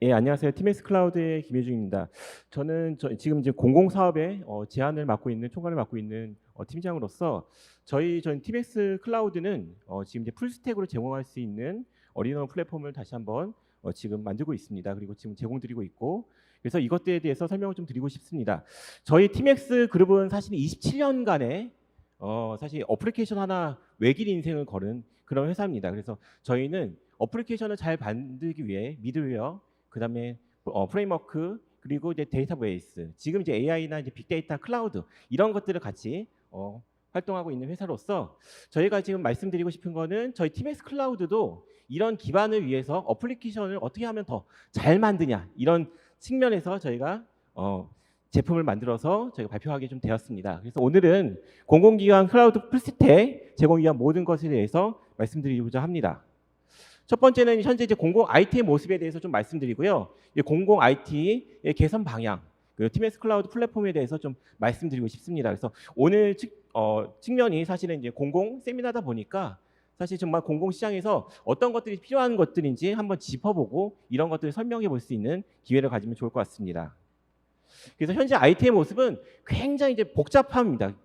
예, 안녕하세요. TMS 클라우드의 김혜중입니다. 저는 지금 이제 공공 사업의 제안을 맡고 있는 총괄을 맡고 있는 팀장으로서 저희 TMS 클라우드는 지금 이제 풀스택으로 제공할 수 있는 어린언어 플랫폼을 다시 한번 지금 만들고 있습니다. 그리고 지금 제공드리고 있고, 그래서 이것들에 대해서 설명을 좀 드리고 싶습니다. 저희 TMS 그룹은 사실 27년간의 사실 어플리케이션 하나 외길 인생을 걸은 그런 회사입니다. 그래서 저희는 어플리케이션을 잘 만들기 위해 미들웨어, 그다음에 프레임워크, 그리고 이제 데이터베이스, 지금 이제 AI나 이제 빅데이터, 클라우드 이런 것들을 같이 활동하고 있는 회사로서 저희가 지금 말씀드리고 싶은 거는 저희 TMS 클라우드도 이런 기반을 위해서 어플리케이션을 어떻게 하면 더 잘 만드냐, 이런 측면에서 저희가 제품을 만들어서 저희가 발표하게 좀 되었습니다. 그래서 오늘은 공공기관 클라우드 풀스택 제공 위한 모든 것에 대해서 말씀드리고자 합니다. 첫 번째는 현재 이제 공공 IT의 모습에 대해서 좀 말씀드리고요. 공공 IT의 개선 방향, 그 TMS 클라우드 플랫폼에 대해서 좀 말씀드리고 싶습니다. 그래서 오늘 측면이 사실은 이제 공공 세미나다 보니까 사실 정말 공공 시장에서 어떤 것들이 필요한 것들인지 한번 짚어보고 이런 것들을 설명해 볼 수 있는 기회를 가지면 좋을 것 같습니다. 그래서 현재 IT의 모습은 굉장히 이제 복잡합니다.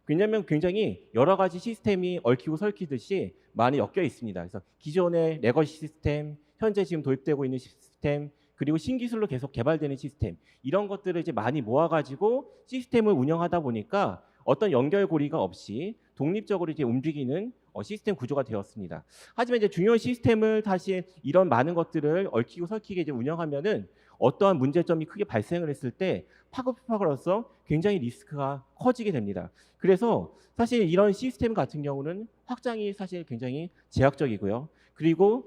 왜냐하면 굉장히 여러 가지 시스템이 얽히고 설키듯이 많이 엮여 있습니다. 그래서 기존의 레거시 시스템, 현재 지금 도입되고 있는 시스템, 그리고 신기술로 계속 개발되는 시스템, 이런 것들을 이제 많이 모아가지고 시스템을 운영하다 보니까 어떤 연결고리가 없이 독립적으로 이제 움직이는 시스템 구조가 되었습니다. 하지만 이제 중요한 시스템을 다시 이런 많은 것들을 얽히고 설키게 이제 운영하면은 어떠한 문제점이 크게 발생을 했을 때 파급파로서 굉장히 리스크가 커지게 됩니다. 그래서 사실 이런 시스템 같은 경우는 확장이 사실 굉장히 제약적이고요. 그리고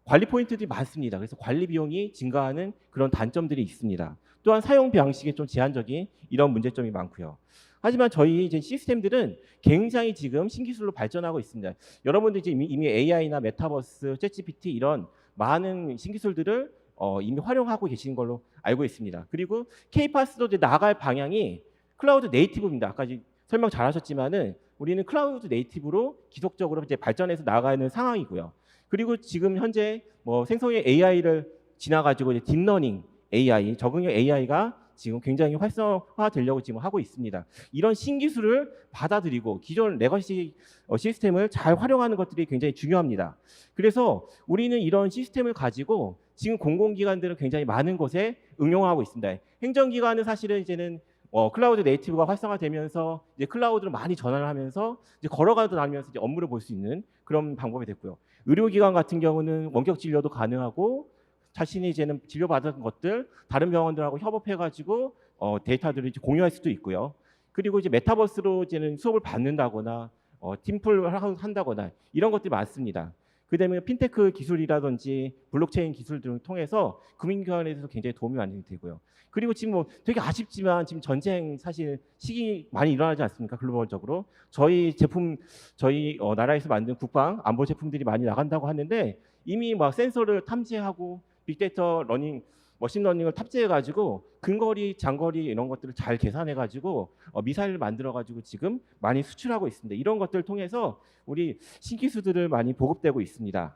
관리 포인트들이 많습니다. 그래서 관리 비용이 증가하는 그런 단점들이 있습니다. 또한 사용 방식이 좀 제한적인 이런 문제점이 많고요. 하지만 저희 이제 시스템들은 굉장히 지금 신기술로 발전하고 있습니다. 여러분들 이미 AI나 메타버스, 챗GPT 이런 많은 신기술들을 이미 활용하고 계신 걸로 알고 있습니다. 그리고 K-PAS도 나아갈 방향이 클라우드 네이티브입니다. 아까 설명 잘하셨지만은 우리는 클라우드 네이티브로 지속적으로 이제 발전해서 나아가는 상황이고요. 그리고 지금 현재 생성형 AI를 지나가지고 이제 딥러닝 AI, 적응형 AI가 지금 굉장히 활성화되려고 지금 하고 있습니다. 이런 신기술을 받아들이고 기존 레거시 시스템을 잘 활용하는 것들이 굉장히 중요합니다. 그래서 우리는 이런 시스템을 가지고 지금 공공기관들은 굉장히 많은 곳에 응용하고 있습니다. 행정기관은 사실은 이제는 클라우드 네이티브가 활성화되면서 이제 클라우드로 많이 전환을 하면서 이제 걸어가도 다니면서 이제 업무를 볼 수 있는 그런 방법이 됐고요. 의료기관 같은 경우는 원격 진료도 가능하고 자신이 이제는 진료받은 것들 다른 병원들하고 협업해가지고 데이터들을 이제 공유할 수도 있고요. 그리고 이제 메타버스로 이제는 수업을 받는다거나 팀플을 한다거나 이런 것들이 많습니다. 그다음에 핀테크 기술이라든지 블록체인 기술 등을 통해서 금융기관에서 굉장히 도움이 많이 되고요. 그리고 지금 되게 아쉽지만 지금 전쟁 사실 시기 많이 일어나지 않습니까? 글로벌적으로 저희 제품 저희 나라에서 만든 국방 안보 제품들이 많이 나간다고 하는데 이미 막 센서를 탐지하고 빅데이터 러닝 머신러닝을 탑재해가지고 근거리, 장거리 이런 것들을 잘 계산해가지고 미사일을 만들어가지고 지금 많이 수출하고 있습니다. 이런 것들을 통해서 우리 신기술들을 많이 보급되고 있습니다.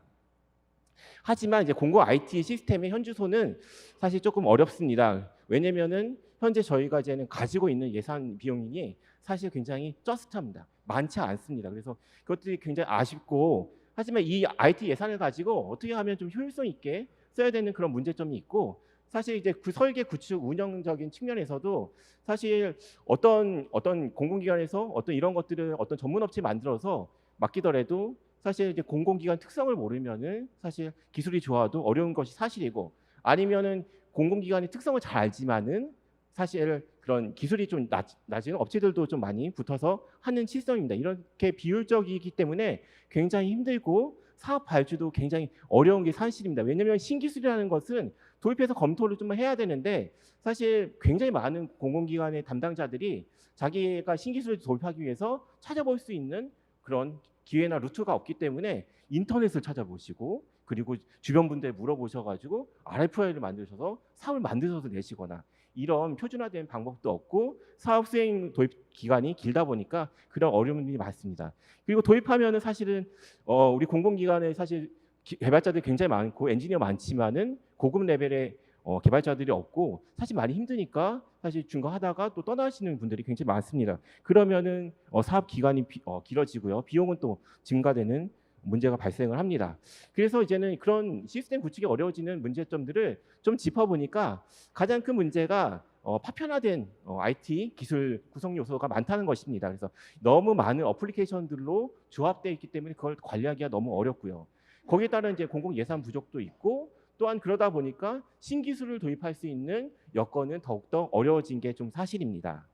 하지만 이제 공공 IT 시스템의 현주소는 사실 조금 어렵습니다. 왜냐면은 현재 저희가 이제는 가지고 있는 예산 비용이 사실 굉장히 저스트합니다. 많지 않습니다. 그래서 그것들이 굉장히 아쉽고 하지만 이 IT 예산을 가지고 어떻게 하면 좀 효율성 있게 써야 되는 그런 문제점이 있고 사실 이제 그 설계 구축 운영적인 측면에서도 사실 어떤 공공기관에서 어떤 이런 것들을 어떤 전문 업체 만들어서 맡기더라도 사실 이제 공공기관 특성을 모르면은 사실 기술이 좋아도 어려운 것이 사실이고 아니면은 공공기관의 특성을 잘 알지만은 사실 그런 기술이 좀 낮은 업체들도 좀 많이 붙어서 하는 실성입니다. 이렇게 비효율적이기 때문에 굉장히 힘들고 사업 발주도 굉장히 어려운 게 사실입니다. 왜냐하면 신기술이라는 것은 도입해서 검토를 좀 해야 되는데 사실 굉장히 많은 공공기관의 담당자들이 자기가 신기술을 도입하기 위해서 찾아볼 수 있는 그런 기회나 루트가 없기 때문에 인터넷을 찾아보시고 그리고 주변 분들 물어보셔가지고 RFI를 만드셔서 사업을 만드셔서 내시거나 이런 표준화된 방법도 없고 사업 수행 도입 기간이 길다 보니까 그런 어려움이 많습니다. 그리고 도입하면은 사실은 우리 공공기관에 사실 개발자들이 굉장히 많고 엔지니어 많지만은 고급 레벨의 개발자들이 없고 사실 많이 힘드니까 사실 중간하다가 또 떠나시는 분들이 굉장히 많습니다. 그러면은 사업 기간이 길어지고요. 비용은 또 증가되는 문제가 발생을 합니다. 그래서 이제는 그런 시스템 구축이 어려워지는 문제점들을 좀 짚어보니까 가장 큰 문제가 파편화된 IT 기술 구성 요소가 많다는 것입니다. 그래서 너무 많은 어플리케이션들로 조합되어 있기 때문에 그걸 관리하기가 너무 어렵고요. 거기에 따른 이제 공공 예산 부족도 있고 또한 그러다 보니까 신기술을 도입할 수 있는 여건은 더욱더 어려워진 게 좀 사실입니다.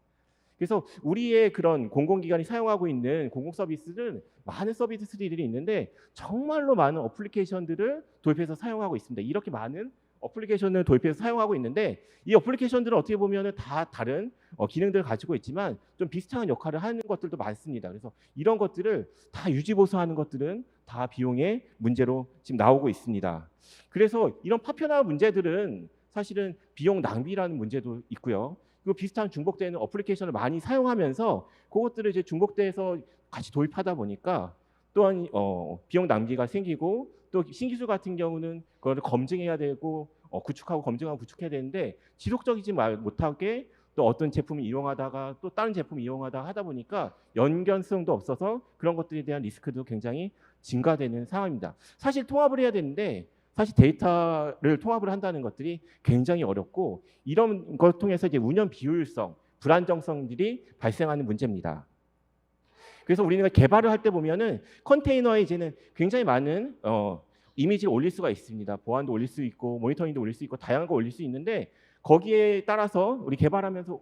그래서 우리의 그런 공공기관이 사용하고 있는 공공 서비스는 많은 서비스들이 있는데 정말로 많은 어플리케이션들을 도입해서 사용하고 있습니다. 이렇게 많은 어플리케이션을 도입해서 사용하고 있는데 이 어플리케이션들은 어떻게 보면 다 다른 기능들을 가지고 있지만 좀 비슷한 역할을 하는 것들도 많습니다. 그래서 이런 것들을 다 유지보수하는 것들은 다 비용의 문제로 지금 나오고 있습니다. 그래서 이런 파편화 문제들은 사실은 비용 낭비라는 문제도 있고요. 그리고 비슷한 중복되는 어플리케이션을 많이 사용하면서 그것들을 이제 중복돼서 같이 도입하다 보니까 또한 비용 낭비가 생기고 또 신기술 같은 경우는 그걸 검증해야 되고 구축하고 검증하고 구축해야 되는데 지속적이지 못하게 또 어떤 제품을 이용하다가 또 다른 제품을 이용하다가 하다 보니까 연결성도 없어서 그런 것들에 대한 리스크도 굉장히 증가되는 상황입니다. 사실 통합을 해야 되는데 사실 데이터를 통합을 한다는 것들이 굉장히 어렵고 이런 걸 통해서 이제 운영 비효율성, 불안정성들이 발생하는 문제입니다. 그래서 우리는 개발을 할 때 보면은 컨테이너에 이제는 굉장히 많은 이미지를 올릴 수가 있습니다. 보안도 올릴 수 있고 모니터링도 올릴 수 있고 다양한 거 올릴 수 있는데 거기에 따라서 우리 개발하면서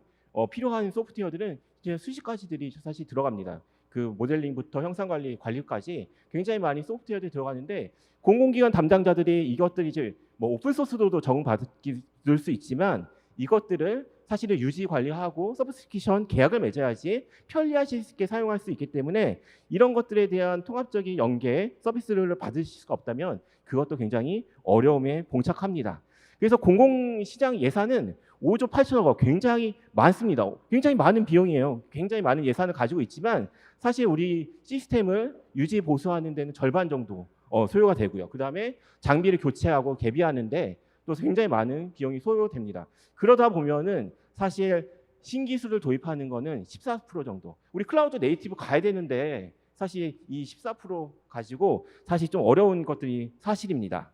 필요한 소프트웨어들은 이제 수십 가지들이 사실 들어갑니다. 그 모델링부터 형상 관리까지 굉장히 많이 소프트웨어들이 들어가는데 공공기관 담당자들이 이것들이 이제 뭐 오픈 소스로도 적응받을 수 있지만 이것들을 사실은 유지 관리하고 서브스크립션 계약을 맺어야지 편리하게 사용할 수 있기 때문에 이런 것들에 대한 통합적인 연계 서비스를 받으실 수가 없다면 그것도 굉장히 어려움에 봉착합니다. 그래서 공공시장 예산은 5조 8천억 원 굉장히 많습니다. 굉장히 많은 비용이에요. 굉장히 많은 예산을 가지고 있지만 사실 우리 시스템을 유지 보수하는 데는 절반 정도 소요가 되고요. 그다음에 장비를 교체하고 개비하는데 또 굉장히 많은 비용이 소요됩니다. 그러다 보면은 사실 신기술을 도입하는 거는 14% 정도. 우리 클라우드 네이티브 가야 되는데 사실 이 14% 가지고 사실 좀 어려운 것들이 사실입니다.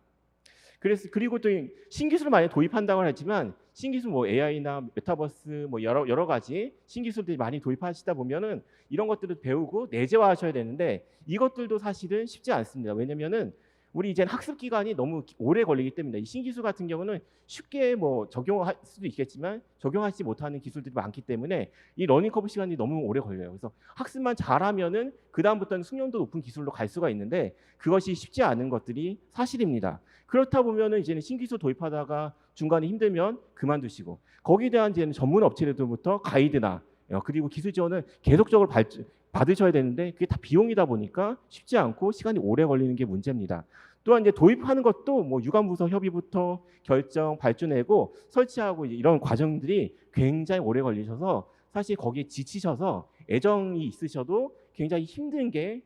그리고 또 신기술을 많이 도입한다고 하지만 신기술 뭐 AI나 메타버스 뭐 여러 가지 신기술들이 많이 도입하시다 보면은 이런 것들을 배우고 내재화하셔야 되는데 이것들도 사실은 쉽지 않습니다. 왜냐면은 우리 이제 학습 기간이 너무 오래 걸리기 때문에 이 신기술 같은 경우는 쉽게 뭐 적용할 수도 있겠지만 적용하지 못하는 기술들이 많기 때문에 이 러닝 커브 시간이 너무 오래 걸려요. 그래서 학습만 잘하면은 그 다음부터는 숙련도 높은 기술로 갈 수가 있는데 그것이 쉽지 않은 것들이 사실입니다. 그렇다 보면은 이제는 신기술 도입하다가 중간에 힘들면 그만두시고 거기에 대한 이제는 전문 업체들부터 가이드나 그리고 기술 지원을 계속적으로 받으셔야 되는데 그게 다 비용이다 보니까 쉽지 않고 시간이 오래 걸리는 게 문제입니다. 또한 이제 도입하는 것도 뭐 유관부서 협의부터 결정, 발주내고 설치하고 이런 과정들이 굉장히 오래 걸리셔서 사실 거기에 지치셔서 애정이 있으셔도 굉장히 힘든 게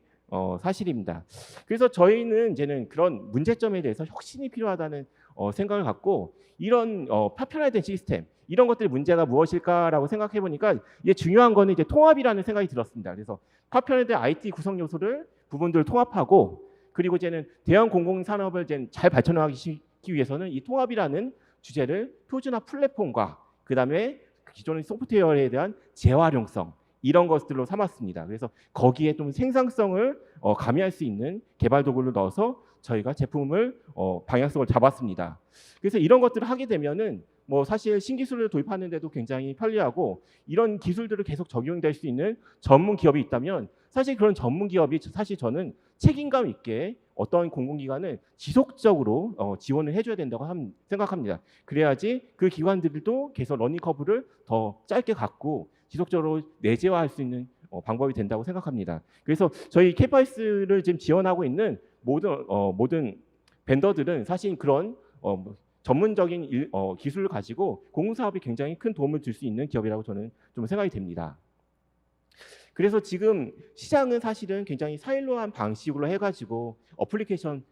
사실입니다. 그래서 저희는 이제는 그런 문제점에 대해서 혁신이 필요하다는 생각을 갖고 이런 파편화된 시스템 이런 것들의 문제가 무엇일까라고 생각해 보니까 이게 중요한 거는 이제 통합이라는 생각이 들었습니다. 그래서 파편화된 IT 구성 요소를 부분들을 통합하고 그리고 이제는 대형 공공 산업을 이제 잘 발전하기 위해서는 이 통합이라는 주제를 표준화 플랫폼과 그다음에 기존의 소프트웨어에 대한 재활용성 이런 것들로 삼았습니다. 그래서 거기에 좀 생산성을 가미할 수 있는 개발 도구를 넣어서 저희가 제품을 방향성을 잡았습니다. 그래서 이런 것들을 하게 되면은 뭐 사실 신기술을 도입하는데도 굉장히 편리하고 이런 기술들을 계속 적용될 수 있는 전문 기업이 있다면 사실 그런 전문 기업이 사실 저는 책임감 있게 어떤 공공기관을 지속적으로 지원을 해줘야 된다고 생각합니다. 그래야지 그 기관들도 계속 러닝 커브를 더 짧게 갖고 지속적으로 내재화할 수 있는 방법이 된다고 생각합니다. 그래서 저희 캐파이스를 지금 지원하고 있는 모든 벤더들은 사실 그런 전문적인 기술을 가지고 공공사업에 굉장히 큰 도움을 줄 수 있는 기업이라고 저는 좀 생각이 됩니다. 그래서 지금 시장은 사실은 굉장히 사일로한 방식으로 해가지고 어플리케이션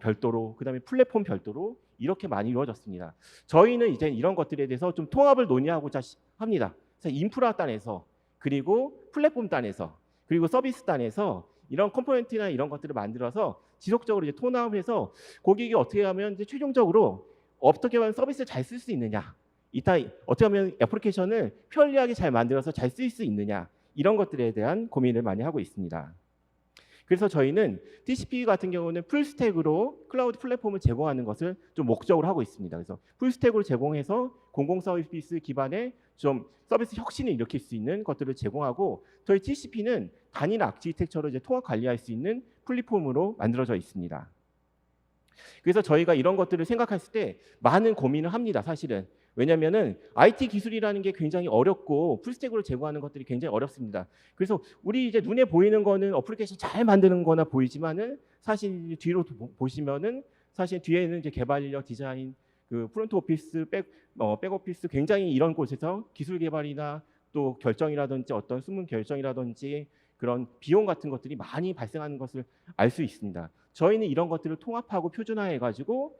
별도로, 그다음에 플랫폼 별도로 이렇게 많이 이루어졌습니다. 저희는 이제 이런 것들에 대해서 좀 통합을 논의하고자 합니다. 그래서 인프라 단에서, 그리고 플랫폼 단에서, 그리고 서비스 단에서 이런 컴포넌트나 이런 것들을 만들어서 지속적으로 이제 통합을 해서 고객이 어떻게 하면 이제 최종적으로 어떻게 하면 서비스를 잘 쓸 수 있느냐, 이따 어떻게 하면 애플리케이션을 편리하게 잘 만들어서 잘 쓸 수 있느냐, 이런 것들에 대한 고민을 많이 하고 있습니다. 그래서 저희는 TCP 같은 경우는 풀스택으로 클라우드 플랫폼을 제공하는 것을 좀 목적으로 하고 있습니다. 그래서 풀스택으로 제공해서 공공 서비스 기반의 좀 서비스 혁신을 일으킬 수 있는 것들을 제공하고, 저희 TCP는 단일 아키텍처로 이제 통합 관리할 수 있는 플랫폼으로 만들어져 있습니다. 그래서 저희가 이런 것들을 생각했을 때 많은 고민을 합니다, 사실은. 왜냐면은 IT 기술이라는 게 굉장히 어렵고 풀스택으로 제공하는 것들이 굉장히 어렵습니다. 그래서 우리 이제 눈에 보이는 거는 어플리케이션 잘 만드는 거나 보이지만은 사실 뒤로 보시면은 사실 뒤에는 이제 개발 인력, 디자인, 그 프론트 오피스, 백오피스 굉장히 이런 곳에서 기술 개발이나 또 결정이라든지 어떤 숨은 결정이라든지 그런 비용 같은 것들이 많이 발생하는 것을 알 수 있습니다. 저희는 이런 것들을 통합하고 표준화해 가지고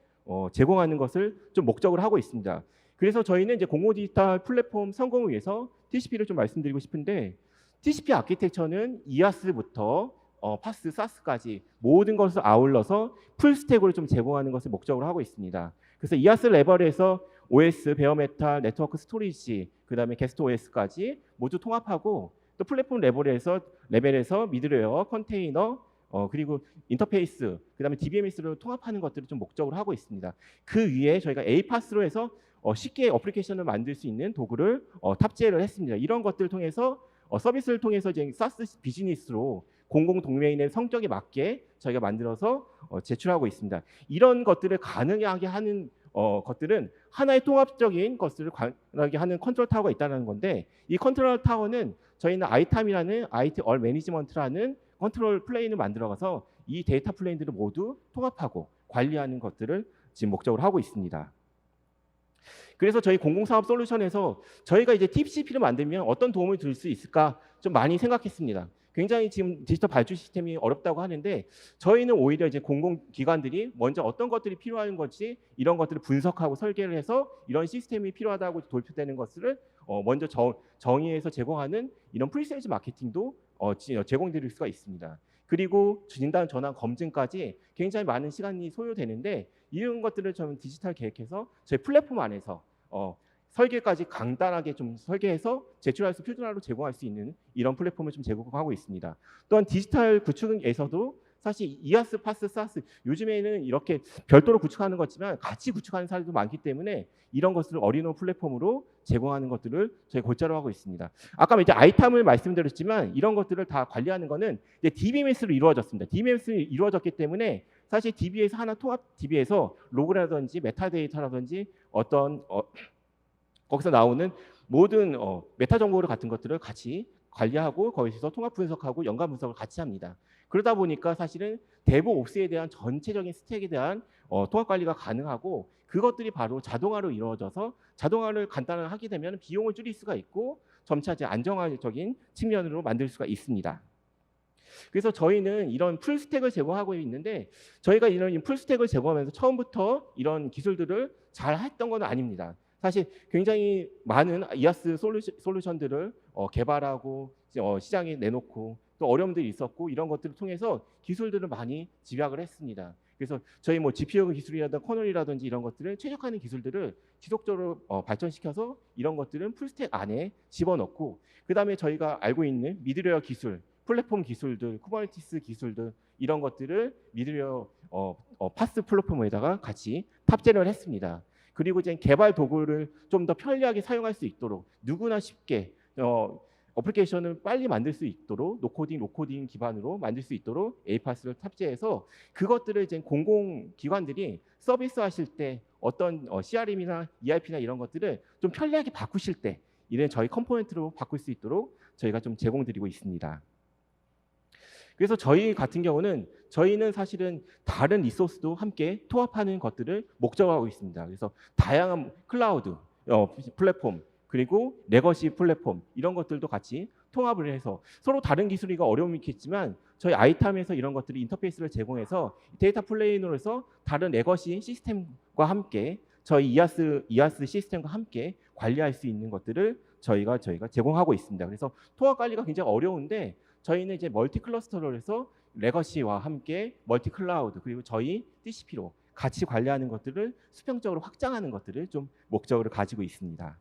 제공하는 것을 좀 목적으로 하고 있습니다. 그래서 저희는 이제 공공 디지털 플랫폼 성공을 위해서 TCP를 좀 말씀드리고 싶은데, TCP 아키텍처는 이아스부터 파스, 사스까지 모든 것을 아울러서 풀스택으로 좀 제공하는 것을 목적으로 하고 있습니다. 그래서 이아스 레벨에서 OS, 베어메탈, 네트워크 스토리지, 그다음에 게스트 OS까지 모두 통합하고, 또 플랫폼 레벨에서 미들웨어, 컨테이너, 그리고 인터페이스, 그다음에 DBMS로 통합하는 것들을 좀 목적으로 하고 있습니다. 그 위에 저희가 에이파스로 해서 쉽게 어플리케이션을 만들 수 있는 도구를 탑재를 했습니다. 이런 것들을 통해서 서비스를 통해서 이제 사스 비즈니스로 공공 도메인의 성격에 맞게 저희가 만들어서 제출하고 있습니다. 이런 것들을 가능하게 하는 것들은 하나의 통합적인 것을 가능하게 하는 컨트롤 타워가 있다는 건데, 이 컨트롤 타워는 저희는 ITAM이라는 IT 얼 매니지먼트라는 컨트롤 플레인을 만들어가서 이 데이터 플레인들을 모두 통합하고 관리하는 것들을 지금 목적으로 하고 있습니다. 그래서 저희 공공사업 솔루션에서 저희가 이제 TCP를 만들면 어떤 도움을 줄 수 있을까 좀 많이 생각했습니다. 굉장히 지금 디지털 발주 시스템이 어렵다고 하는데, 저희는 오히려 이제 공공기관들이 먼저 어떤 것들이 필요한 건지 이런 것들을 분석하고 설계를 해서 이런 시스템이 필요하다고 도입되는 것을 먼저 정의해서 제공하는 이런 프리세일즈 마케팅도 제공드릴 수가 있습니다. 그리고 진단, 전환, 검증까지 굉장히 많은 시간이 소요되는데, 이런 것들을 좀 디지털 계획해서 저희 플랫폼 안에서 설계까지 간단하게 좀 설계해서 제출할 수 표준화로 제공할 수 있는 이런 플랫폼을 좀 제공하고 있습니다. 또한 디지털 구축에서도 사실 이아스, 파스, 사스 요즘에는 이렇게 별도로 구축하는 것지만 같이 구축하는 사례도 많기 때문에 이런 것을 어린호 플랫폼으로 제공하는 것들을 저희 골자로 하고 있습니다. 아까 이제 아이탐을 말씀드렸지만 이런 것들을 다 관리하는 거는 이제 DBMS로 이루어졌습니다. DBMS로 이루어졌기 때문에 사실 DB에서 하나 통합 DB에서 로그라든지 메타데이터라든지 어떤 거기서 나오는 모든 메타 정보를 같은 것들을 같이 관리하고 거기서 통합 분석하고 연관 분석을 같이 합니다. 그러다 보니까 사실은 데브옵스에 대한 전체적인 스택에 대한 통합 관리가 가능하고, 그것들이 바로 자동화로 이루어져서 자동화를 간단하게 하게 되면 비용을 줄일 수가 있고 점차 이제 안정화적인 측면으로 만들 수가 있습니다. 그래서 저희는 이런 풀스택을 제공하고 있는데, 저희가 이런 풀스택을 제공하면서 처음부터 이런 기술들을 잘 했던 건 아닙니다. 사실 굉장히 많은 이아스 솔루션들을 개발하고 시장에 내놓고 또 어려움들이 있었고, 이런 것들을 통해서 기술들을 많이 집약을 했습니다. 그래서 저희 뭐 GPU 기술이라든지 커널이라든지 이런 것들을 최적화하는 기술들을 지속적으로 발전시켜서 이런 것들은 풀스택 안에 집어넣고, 그다음에 저희가 알고 있는 미드웨어 기술, 플랫폼 기술들, 쿠버네티스 기술들 이런 것들을 미드웨어 파스 플랫폼에다가 같이 탑재를 했습니다. 그리고 이제 개발 도구를 좀 더 편리하게 사용할 수 있도록 누구나 쉽게 어플리케이션을 빨리 만들 수 있도록 노코딩, 로코딩 기반으로 만들 수 있도록 에이파스를 탑재해서 그것들을 이제 공공기관들이 서비스하실 때 어떤 CRM이나 ERP나 이런 것들을 좀 편리하게 바꾸실 때 이런 저희 컴포넌트로 바꿀 수 있도록 저희가 좀 제공드리고 있습니다. 그래서 저희 같은 경우는 저희는 사실은 다른 리소스도 함께 통합하는 것들을 목적으로 하고 있습니다. 그래서 다양한 클라우드 플랫폼, 그리고 레거시 플랫폼 이런 것들도 같이 통합을 해서 서로 다른 기술이가 어려움이 있겠지만 저희 아이탐에서 이런 것들이 인터페이스를 제공해서 데이터 플레이너로서 다른 레거시 시스템과 함께 저희 이아스 시스템과 함께 관리할 수 있는 것들을 저희가 제공하고 있습니다. 그래서 통합 관리가 굉장히 어려운데 저희는 이제 멀티 클러스터를 해서 레거시와 함께 멀티 클라우드 그리고 저희 TCP로 같이 관리하는 것들을 수평적으로 확장하는 것들을 좀 목적으로 가지고 있습니다.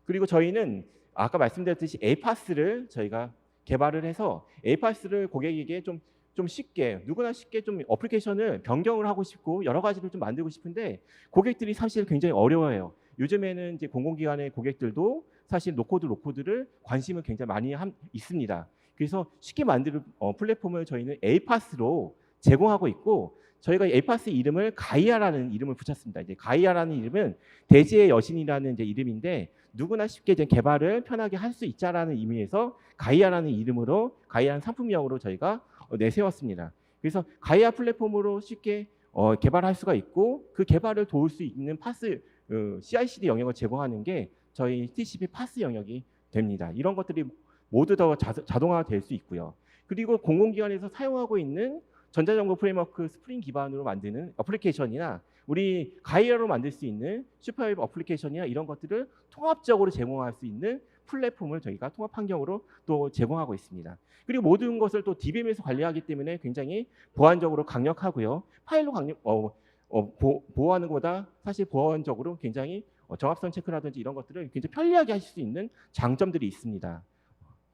그리고 저희는 아까 말씀드렸듯이 에이파스를 저희가 개발을 해서 에이파스를 고객에게 좀 쉽게 누구나 쉽게 좀 어플리케이션을 변경을 하고 싶고 여러 가지를 좀 만들고 싶은데 고객들이 사실 굉장히 어려워해요. 요즘에는 이제 공공기관의 고객들도 사실 노코드를 관심을 굉장히 많이 있습니다. 그래서 쉽게 만드는 플랫폼을 저희는 에이파스로 제공하고 있고 저희가 에이파스 이름을 가이아라는 이름을 붙였습니다. 이제 가이아라는 이름은 대지의 여신이라는 이제 이름인데 누구나 쉽게 이제 개발을 편하게 할 수 있자라는 의미에서 가이아라는 이름으로 가이아라는 상품명으로 저희가 내세웠습니다. 그래서 가이아 플랫폼으로 쉽게 개발할 수가 있고 그 개발을 도울 수 있는 파스 CI/CD 영역을 제공하는 게 저희 TCP 파스 영역이 됩니다. 이런 것들이 모두 다 자동화될 수 있고요. 그리고 공공기관에서 사용하고 있는 전자정보 프레임워크 스프링 기반으로 만드는 어플리케이션이나 우리 가이아로 만들 수 있는 슈퍼웹 어플리케이션이나 이런 것들을 통합적으로 제공할 수 있는 플랫폼을 저희가 통합 환경으로 또 제공하고 있습니다. 그리고 모든 것을 또 DBM에서 관리하기 때문에 굉장히 보안적으로 강력하고요. 파일로 보호하는 것보다 사실 보안적으로 굉장히 정합성 체크라든지 이런 것들을 굉장히 편리하게 하실 수 있는 장점들이 있습니다.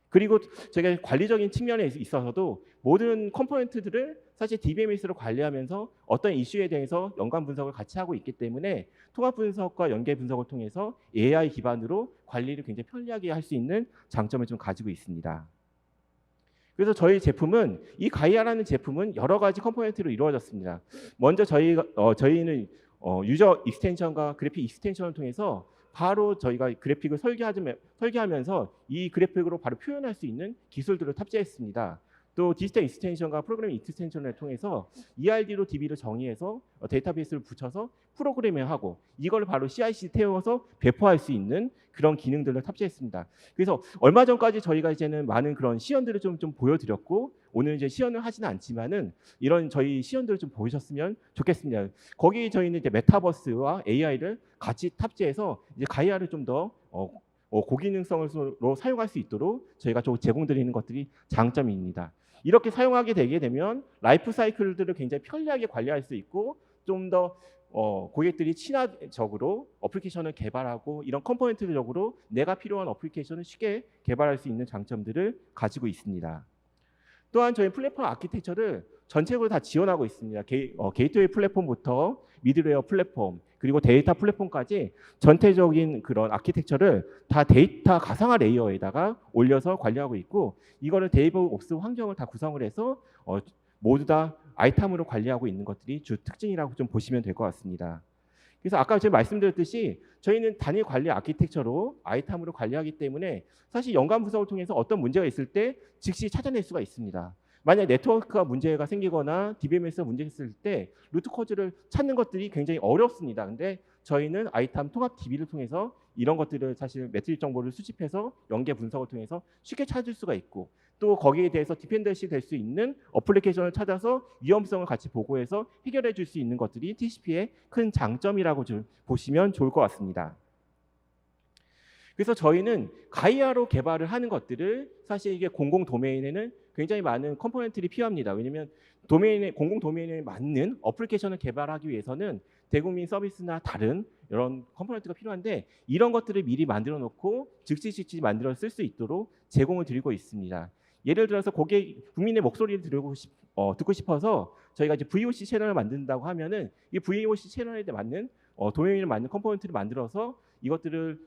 그리고 제가 관리적인 측면에 있어서도 모든 컴포넌트들을 사실 DBMS로 관리하면서 어떤 이슈에 대해서 연관 분석을 같이 하고 있기 때문에 통합 분석과 연계 분석을 통해서 AI 기반으로 관리를 굉장히 편리하게 할 수 있는 장점을 좀 가지고 있습니다. 그래서 저희 제품은 이 가이아라는 제품은 여러 가지 컴포넌트로 이루어졌습니다. 먼저 저희는 유저 익스텐션과 그래픽 익스텐션을 통해서 바로 저희가 그래픽을 설계하면서 이 그래픽으로 바로 표현할 수 있는 기술들을 탑재했습니다. 또 디지털 익스텐션과 프로그래밍 익스텐션을 통해서 ERD로 DB를 정의해서 데이터베이스를 붙여서 프로그래밍하고 이걸 바로 CI/CD 태워서 배포할 수 있는 그런 기능들을 탑재했습니다. 그래서 얼마 전까지 저희가 이제는 많은 그런 시연들을 좀 보여드렸고 오늘 이제 시연을 하지는 않지만은 이런 저희 시연들을 좀 보셨으면 좋겠습니다. 거기 저희는 이제 메타버스와 AI를 같이 탑재해서 이제 가이아를 좀 더 고기능성으로 사용할 수 있도록 저희가 좀 제공드리는 것들이 장점입니다. 이렇게 사용하게 되게 되면 라이프 사이클들을 굉장히 편리하게 관리할 수 있고 좀 더 고객들이 친화적으로 어플리케이션을 개발하고 이런 컴포넌트적으로 내가 필요한 어플리케이션을 쉽게 개발할 수 있는 장점들을 가지고 있습니다. 또한 저희 플랫폼 아키텍처를 전체적으로 다 지원하고 있습니다. 게이트웨이 플랫폼부터 미드웨어 플랫폼 그리고 데이터 플랫폼까지 전체적인 그런 아키텍처를 다 데이터 가상화 레이어에다가 올려서 관리하고 있고 이거를 데이브옵스 환경을 다 구성을 해서 모두 다 아이탐으로 관리하고 있는 것들이 주 특징이라고 좀 보시면 될 것 같습니다. 그래서 아까 제가 말씀드렸듯이 저희는 단일 관리 아키텍처로 아이탐으로 관리하기 때문에 사실 연관 분석을 통해서 어떤 문제가 있을 때 즉시 찾아낼 수가 있습니다. 만약 네트워크가 문제가 생기거나 DBMS가 문제가 있을 때 루트 코드를 찾는 것들이 굉장히 어렵습니다. 근데 저희는 아이탐 통합 DB를 통해서 이런 것들을 사실 매트릭 정보를 수집해서 연계 분석을 통해서 쉽게 찾을 수가 있고 또 거기에 대해서 디펜던시 될 수 있는 어플리케이션을 찾아서 위험성을 같이 보고해서 해결해 줄 수 있는 것들이 TCP의 큰 장점이라고 좀 보시면 좋을 것 같습니다. 그래서 저희는 가이아로 개발을 하는 것들을 사실 이게 공공 도메인에는 굉장히 많은 컴포넌트들이 필요합니다. 왜냐하면 공공 도메인에 맞는 어플리케이션을 개발하기 위해서는 대국민 서비스나 다른 이런 컴포넌트가 필요한데 이런 것들을 미리 만들어 놓고 즉시 만들어 쓸 수 있도록 제공을 드리고 있습니다. 예를 들어서 국민의 목소리를 듣고 싶어서 저희가 이제 VOC 채널을 만든다고 하면은 이 VOC 채널에 맞는 도메인에 맞는 컴포넌트를 만들어서 이것들을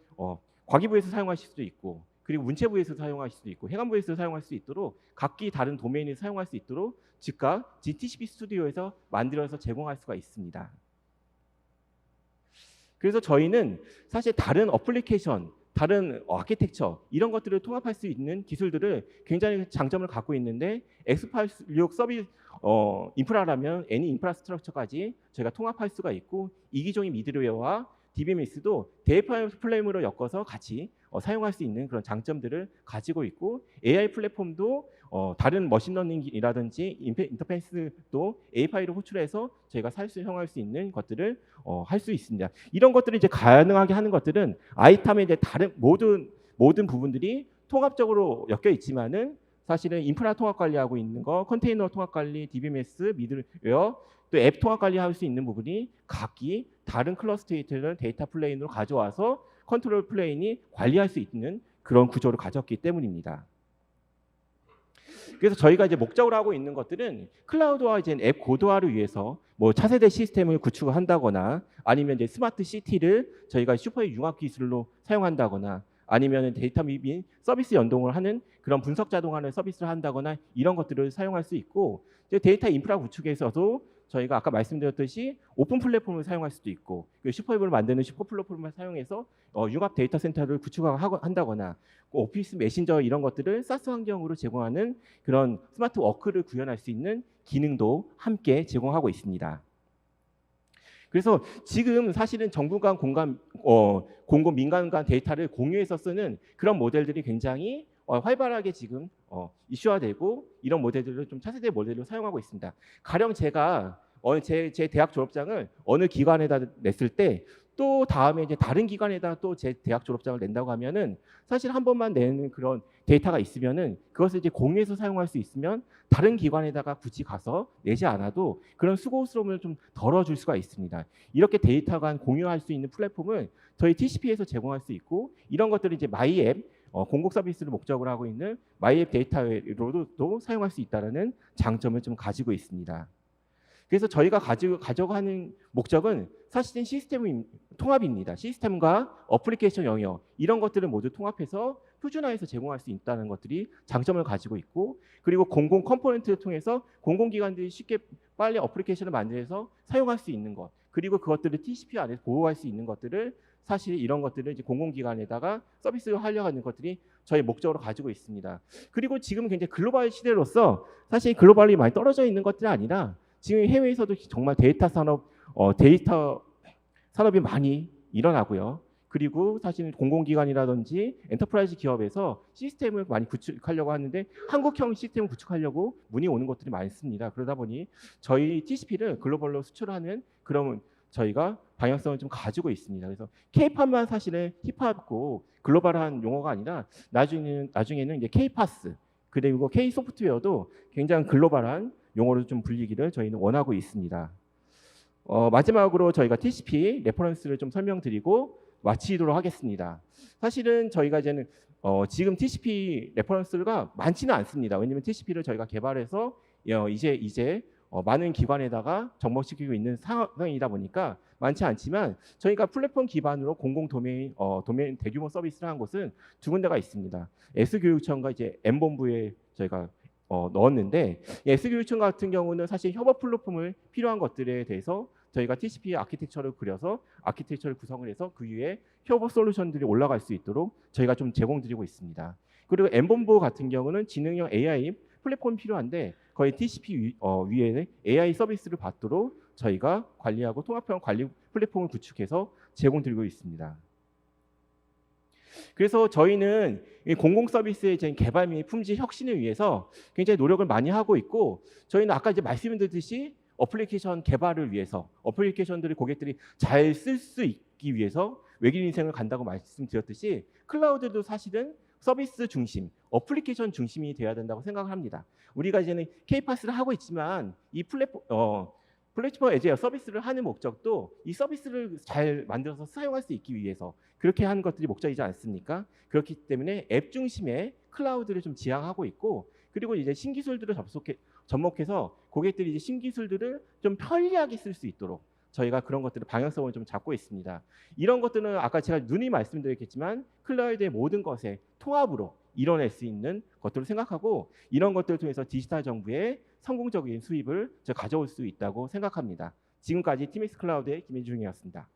과기부에서 사용하실 수도 있고 그리고 문체부에서 사용하실 수도 있고 해관부에서 사용할 수 있도록 각기 다른 도메인에서 사용할 수 있도록 즉각 TCP 스튜디오에서 만들어서 제공할 수가 있습니다. 그래서 저희는 사실 다른 어플리케이션, 다른 아키텍처 이런 것들을 통합할 수 있는 기술들을 굉장히 장점을 갖고 있는데 X86 서비스 인프라라면 애니 인프라스트럭처까지 저희가 통합할 수가 있고 이기종의 미드웨어와 DBMS도 데이터 플랫폼으로 엮어서 같이 사용할 수 있는 그런 장점들을 가지고 있고 AI 플랫폼도 다른 머신러닝이라든지 인터페이스도 API로 호출해서 저희가 사용할 수 있는 것들을 할 수 있습니다. 이런 것들을 이제 가능하게 하는 것들은 아이탐의 이제 다른 모든 부분들이 통합적으로 엮여 있지만은 사실은 인프라 통합 관리하고 있는 거, 컨테이너 통합 관리, DBMS, 미들웨어, 또 앱 통합 관리할 수 있는 부분이 각기 다른 클러스테이트를 데이터 플레인으로 가져와서 컨트롤 플레인이 관리할 수 있는 그런 구조를 가졌기 때문입니다. 그래서 저희가 이제 목적으로 하고 있는 것들은 클라우드와 이제 앱 고도화를 위해서 뭐 차세대 시스템을 구축한다거나 아니면 이제 스마트 시티를 저희가 슈퍼 융합 기술로 사용한다거나 아니면 데이터 및 서비스 연동을 하는 그런 분석 자동화를 서비스를 한다거나 이런 것들을 사용할 수 있고 이제 데이터 인프라 구축에서도 저희가 아까 말씀드렸듯이 오픈 플랫폼을 사용할 수도 있고 슈퍼앱을 만드는 슈퍼 플랫폼을 사용해서 융합 데이터 센터를 구축한다거나 오피스 메신저 이런 것들을 사스 환경으로 제공하는 그런 스마트 워크를 구현할 수 있는 기능도 함께 제공하고 있습니다. 그래서 지금 사실은 정부 간 공공 민간 간 데이터를 공유해서 쓰는 그런 모델들이 굉장히 활발하게 지금 이슈화되고 이런 모델들을 좀 차세대 모델로 사용하고 있습니다. 가령 제가 제 대학 졸업장을 어느 기관에다 냈을 때 또 다음에 이제 다른 기관에다 또 제 대학 졸업장을 낸다고 하면은 사실 한 번만 내는 그런 데이터가 있으면은 그것을 이제 공유해서 사용할 수 있으면 다른 기관에다가 굳이 가서 내지 않아도 그런 수고스러움을 좀 덜어줄 수가 있습니다. 이렇게 데이터 간 공유할 수 있는 플랫폼을 저희 TCP에서 제공할 수 있고 이런 것들을 이제 마이앱 공공 서비스를 목적으로 하고 있는 마이앱 데이터로도 사용할 수 있다는 장점을 좀 가지고 있습니다. 그래서 저희가 가져가는 목적은 사실은 시스템 통합입니다. 시스템과 어플리케이션 영역 이런 것들을 모두 통합해서 표준화해서 제공할 수 있다는 것들이 장점을 가지고 있고 그리고 공공 컴포넌트를 통해서 공공기관들이 쉽게 빨리 어플리케이션을 만들어서 사용할 수 있는 것 그리고 그것들을 TCP 안에서 보호할 수 있는 것들을 사실 이런 것들을 이제 공공기관에다가 서비스를 하려고 하는 것들이 저희 목적으로 가지고 있습니다. 그리고 지금 굉장히 글로벌 시대로서 사실 글로벌이 많이 떨어져 있는 것들이 아니라 지금 해외에서도 정말 데이터 산업이 많이 일어나고요. 그리고 사실 공공기관이라든지 엔터프라이즈 기업에서 시스템을 많이 구축하려고 하는데 한국형 시스템을 구축하려고 문의 오는 것들이 많습니다. 그러다 보니 저희 TCP를 글로벌로 수출하는 그런 저희가 방향성을 좀 가지고 있습니다. 그래서 K-팝만 사실은 힙합고 글로벌한 용어가 아니라 나중에는 이제 K-파스 그리고 K-소프트웨어도 굉장히 글로벌한 용어로 좀 불리기를 저희는 원하고 있습니다. 마지막으로 저희가 TCP 레퍼런스를 좀 설명드리고 마치도록 하겠습니다. 사실은 저희가 이제는 지금 TCP 레퍼런스가 많지는 않습니다. 왜냐하면 TCP를 저희가 개발해서 이제 많은 기관에다가 접목시키고 있는 상황이다 보니까 많지 않지만 저희가 플랫폼 기반으로 공공 도메인 대규모 서비스를 한 곳은 두 군데가 있습니다. S교육청과 이제 M본부에 저희가 넣었는데 S교육청 같은 경우는 사실 협업 플랫폼을 필요한 것들에 대해서 저희가 TCP 아키텍처를 그려서 아키텍처를 구성을 해서 그 위에 협업 솔루션들이 올라갈 수 있도록 저희가 좀 제공드리고 있습니다. 그리고 M본부 같은 경우는 지능형 AI 플랫폼이 필요한데 거의 TCP 위에 AI 서비스를 받도록 저희가 관리하고 통합형 관리 플랫폼을 구축해서 제공드리고 있습니다. 그래서 저희는 공공 서비스의 개발 및 품질 혁신을 위해서 굉장히 노력을 많이 하고 있고 저희는 아까 이제 말씀드렸듯이 어플리케이션 개발을 위해서 어플리케이션들을 고객들이 잘 쓸 수 있기 위해서 외길 인생을 간다고 말씀드렸듯이 클라우드도 사실은 서비스 중심, 어플리케이션 중심이 되어야 된다고 생각을 합니다. 우리가 이제는 K-파스를 하고 있지만 이 플랫폼 에즈의 서비스를 하는 목적도 이 서비스를 잘 만들어서 사용할 수 있기 위해서 그렇게 하는 것들이 목적이지 않습니까? 그렇기 때문에 앱 중심의 클라우드를 좀 지향하고 있고 그리고 이제 신기술들을 접목해서 고객들이 이제 신기술들을 좀 편리하게 쓸 수 있도록 저희가 그런 것들을 방향성을 좀 잡고 있습니다. 이런 것들은 아까 제가 누누이 말씀드렸겠지만 클라우드의 모든 것의 통합으로 이뤄낼 수 있는 것들을 생각하고 이런 것들을 통해서 디지털 정부의 성공적인 수입을 가져올 수 있다고 생각합니다. 지금까지 TMS 클라우드의 김혜중이었습니다.